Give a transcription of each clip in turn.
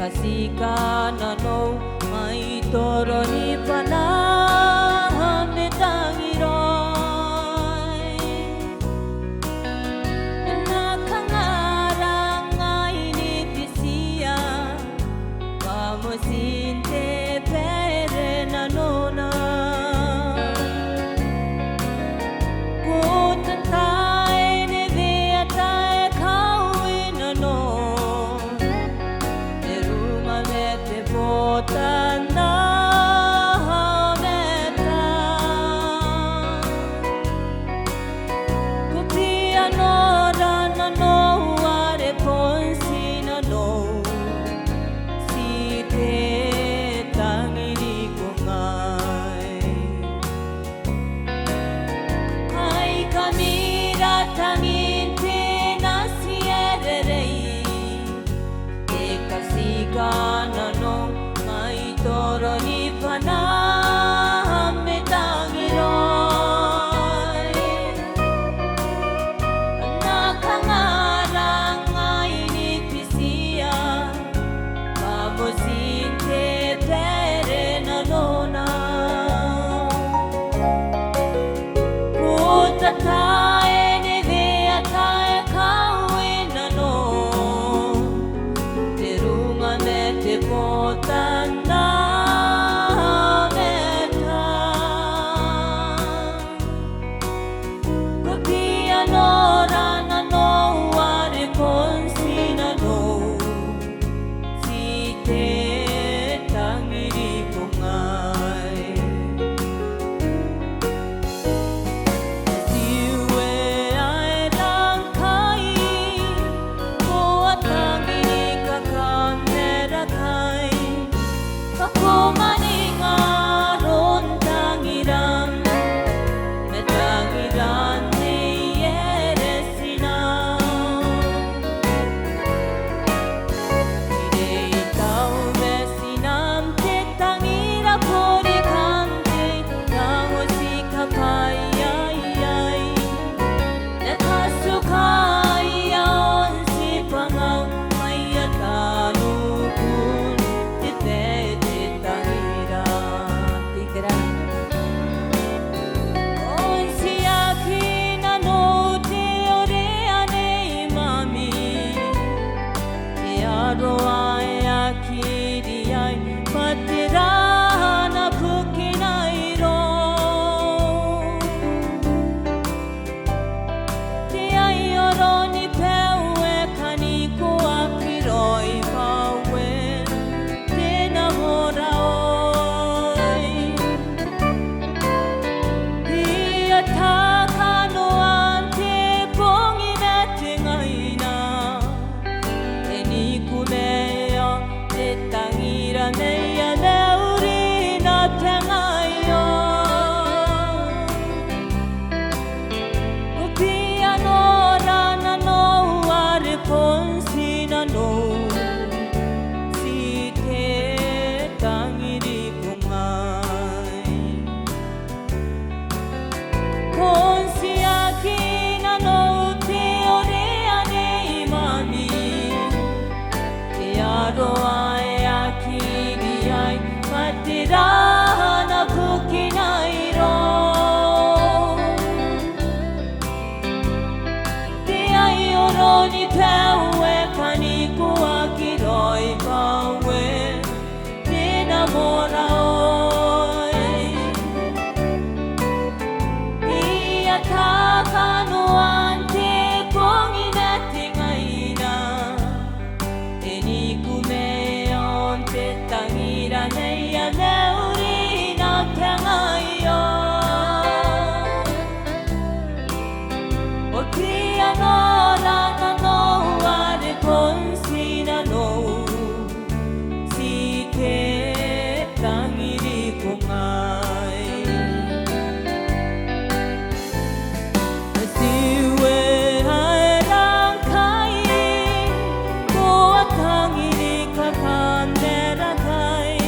kasika na no mai toro ni pana me tangirai na kangara ngai ni pisia vamos inte pere na nona Kana no mai toro ni pana me tangirai na kangara ngai ni pisia vamos inte pere na nona puta tae ne vea tae kawe na no te potana meta kopia no rana no ware ponsina no si te tangiri kongai siwe ai langkai ko tangiri kakandera ako maningaron tangiran me tangiran ni eresina ide tau mesinam te tangira pori kante tango sikapai ai ai ne kasukai on si pangau mai atanu Roai akiri ai patirana pukinai ro Ti ai oroni peue kaniko akiroi paue Te namora oi Ia takano ante pongi mete ngaina tangira meia neurina tengaio Kupia no rana no are ponsina no Si te tangiri kumai Konsi akina no te orea nei mami Te aroa patirana pukinai ro Te ai oroni peue kaniko akiroi paue Te namora oi Ia takano ante pongi nete ngaina Te niku meon te tangira neia neurina tengaio O kia no rana no are ponsina no Si te tangiri kongai Siwe hae rangkai Koa tangiri kakandera kai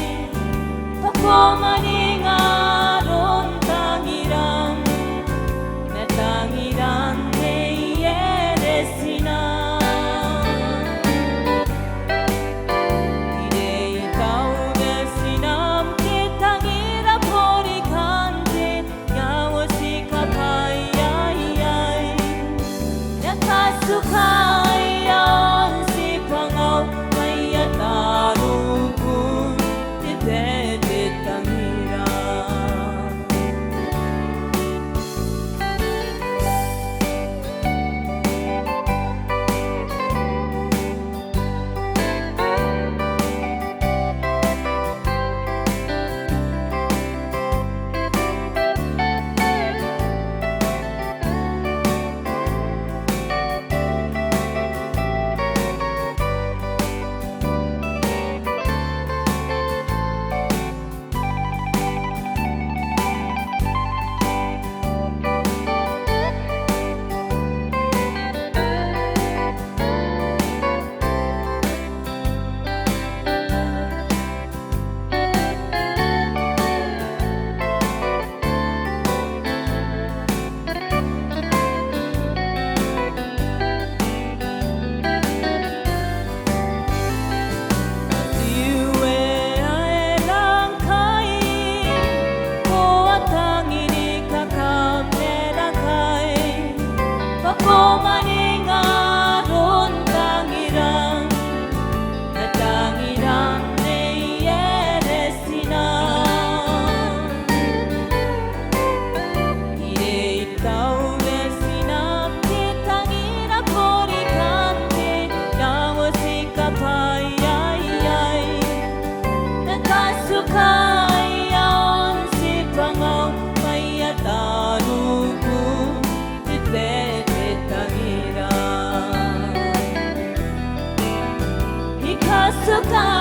kasuka